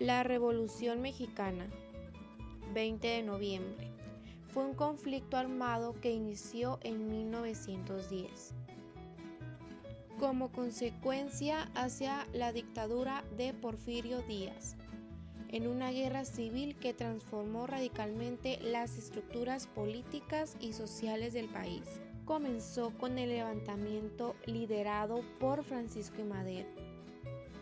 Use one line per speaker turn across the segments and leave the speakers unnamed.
La Revolución Mexicana, 20 de noviembre, fue un conflicto armado que inició en 1910. Como consecuencia hacia la dictadura de Porfirio Díaz, en una guerra civil que transformó radicalmente las estructuras políticas y sociales del país. Comenzó con el levantamiento liderado por Francisco I. Madero,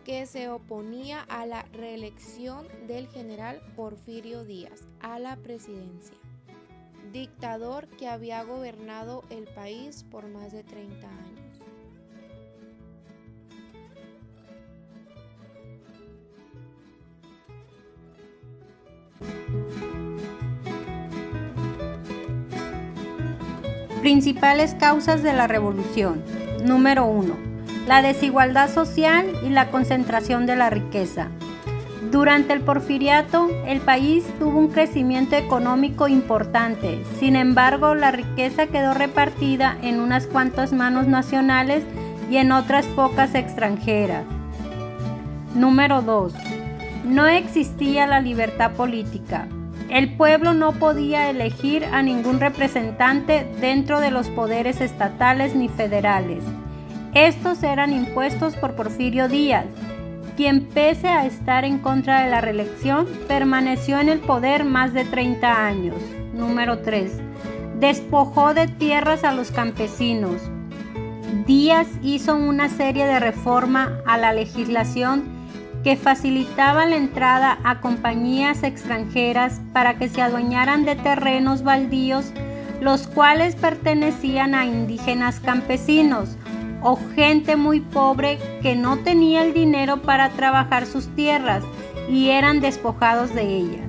que se oponía a la reelección del general Porfirio Díaz a la presidencia, dictador que había gobernado el país por más de 30 años.
Principales causas de la revolución. Número 1. La desigualdad social y la concentración de la riqueza. Durante el porfiriato, el país tuvo un crecimiento económico importante. Sin embargo, la riqueza quedó repartida en unas cuantas manos nacionales y en otras pocas extranjeras. Número 2. No existía la libertad política. El pueblo no podía elegir a ningún representante dentro de los poderes estatales ni federales. Estos eran impuestos por Porfirio Díaz, quien, pese a estar en contra de la reelección, permaneció en el poder más de 30 años. Número 3. Despojó de tierras a los campesinos. Díaz hizo una serie de reformas a la legislación que facilitaban la entrada a compañías extranjeras para que se adueñaran de terrenos baldíos, los cuales pertenecían a indígenas campesinos o gente muy pobre que no tenía el dinero para trabajar sus tierras y eran despojados de ellas.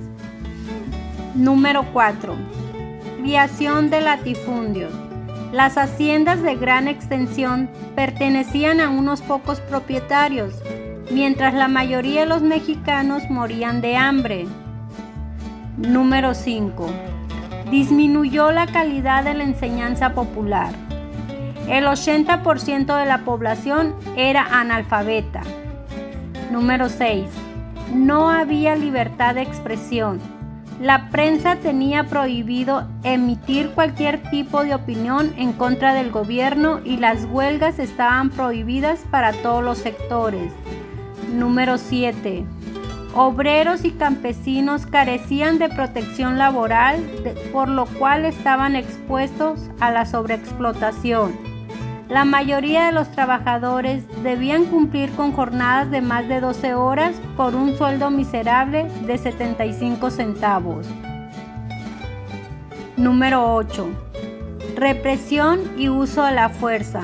Número 4. Creación de latifundios. Las haciendas de gran extensión pertenecían a unos pocos propietarios, mientras la mayoría de los mexicanos morían de hambre. Número 5. Disminuyó la calidad de la enseñanza popular. El 80% de la población era analfabeta. Número 6. No había libertad de expresión. La prensa tenía prohibido emitir cualquier tipo de opinión en contra del gobierno y las huelgas estaban prohibidas para todos los sectores. Número 7. Obreros y campesinos carecían de protección laboral, por lo cual estaban expuestos a la sobreexplotación. La mayoría de los trabajadores debían cumplir con jornadas de más de 12 horas por un sueldo miserable de 75 centavos. Número 8. Represión y uso de la fuerza.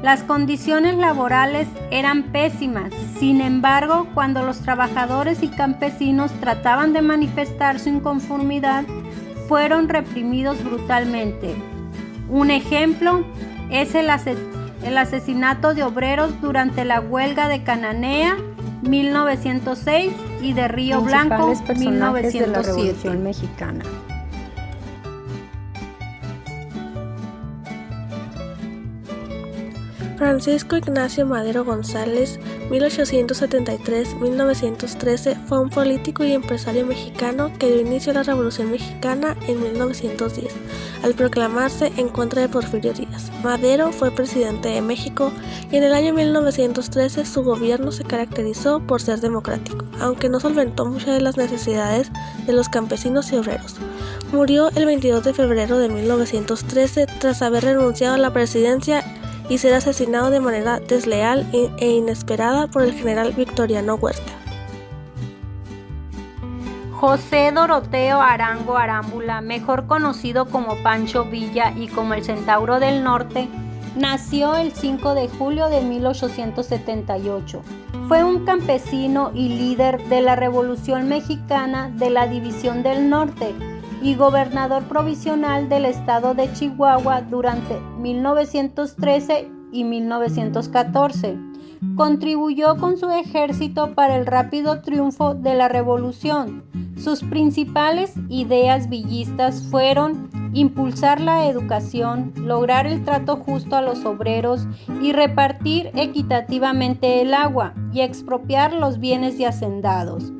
Las condiciones laborales eran pésimas. Sin embargo, cuando los trabajadores y campesinos trataban de manifestar su inconformidad, fueron reprimidos brutalmente. Un ejemplo es el asesinato de obreros durante la huelga de Cananea, 1906, y de Río Blanco, 1907.
De la Revolución Mexicana.
Francisco Ignacio Madero González, 1873-1913, fue un político y empresario mexicano que dio inicio a la Revolución Mexicana en 1910, al proclamarse en contra de Porfirio Díaz. Madero fue presidente de México y en el año 1913 su gobierno se caracterizó por ser democrático, aunque no solventó muchas de las necesidades de los campesinos y obreros. Murió el 22 de febrero de 1913 tras haber renunciado a la presidencia y ser asesinado de manera desleal e inesperada por el general Victoriano Huerta.
José Doroteo Arango Arámbula, mejor conocido como Pancho Villa y como el Centauro del Norte, nació el 5 de julio de 1878. Fue un campesino y líder de la Revolución Mexicana de la División del Norte y gobernador provisional del estado de Chihuahua durante 1913 y 1914. Contribuyó con su ejército para el rápido triunfo de la revolución. Sus principales ideas villistas fueron impulsar la educación, lograr el trato justo a los obreros y repartir equitativamente el agua y expropiar los bienes de hacendados.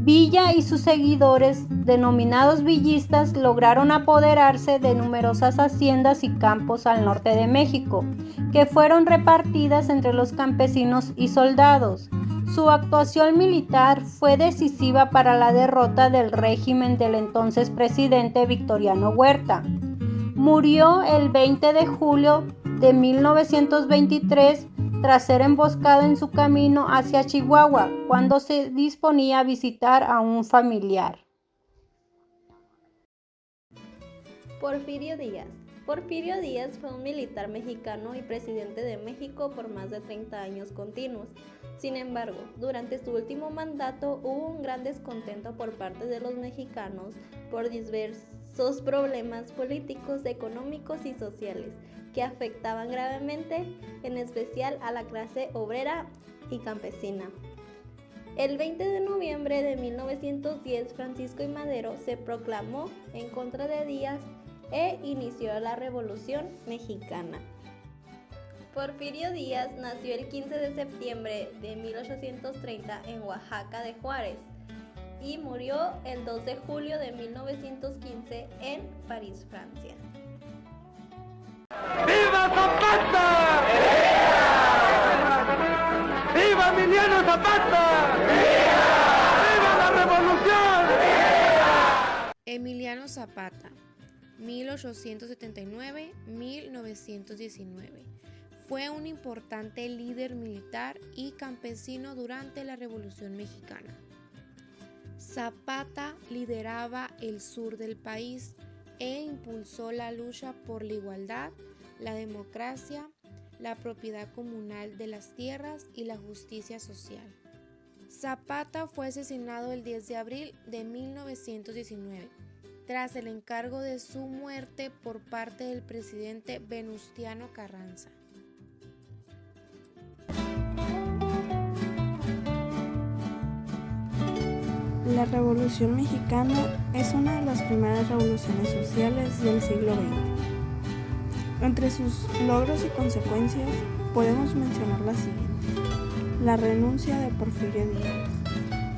Villa y sus seguidores, denominados villistas, lograron apoderarse de numerosas haciendas y campos al norte de México, que fueron repartidas entre los campesinos y soldados. Su actuación militar fue decisiva para la derrota del régimen del entonces presidente Victoriano Huerta. Murió el 20 de julio de 1923 tras ser emboscado en su camino hacia Chihuahua, cuando se disponía a visitar a un familiar.
Porfirio Díaz. Porfirio Díaz fue un militar mexicano y presidente de México por más de 30 años continuos. Sin embargo, durante su último mandato hubo un gran descontento por parte de los mexicanos por diversos problemas políticos, económicos y sociales que afectaban gravemente, en especial a la clase obrera y campesina. El 20 de noviembre de 1910, Francisco I. Madero se proclamó en contra de Díaz e inició la Revolución Mexicana. Porfirio Díaz nació el 15 de septiembre de 1830 en Oaxaca de Juárez y murió el 2 de julio de 1915 en París, Francia.
¡Viva Zapata! ¡Viva! ¡Viva Emiliano Zapata! ¡Viva! ¡Viva la revolución! ¡Viva!
Emiliano Zapata, 1879-1919. Fue un importante líder militar y campesino durante la Revolución Mexicana. Zapata lideraba el sur del país e impulsó la lucha por la igualdad, la democracia, la propiedad comunal de las tierras y la justicia social. Zapata fue asesinado el 10 de abril de 1919, tras el encargo de su muerte por parte del presidente Venustiano Carranza.
La Revolución Mexicana es una de las primeras revoluciones sociales del siglo XX. Entre sus logros y consecuencias podemos mencionar las siguientes: la renuncia de Porfirio Díaz,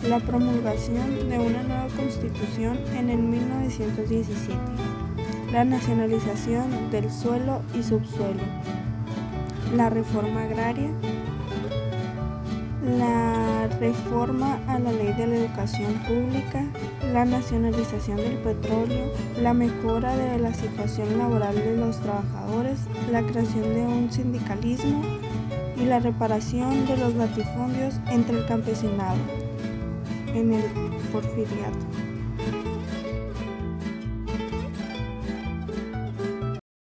la promulgación de una nueva constitución en el 1917, la nacionalización del suelo y subsuelo, la reforma agraria, la reforma a la ley de la educación pública, la nacionalización del petróleo, la mejora de la situación laboral de los trabajadores, la creación de un sindicalismo y la reparación de los latifundios entre el campesinado en el porfiriato.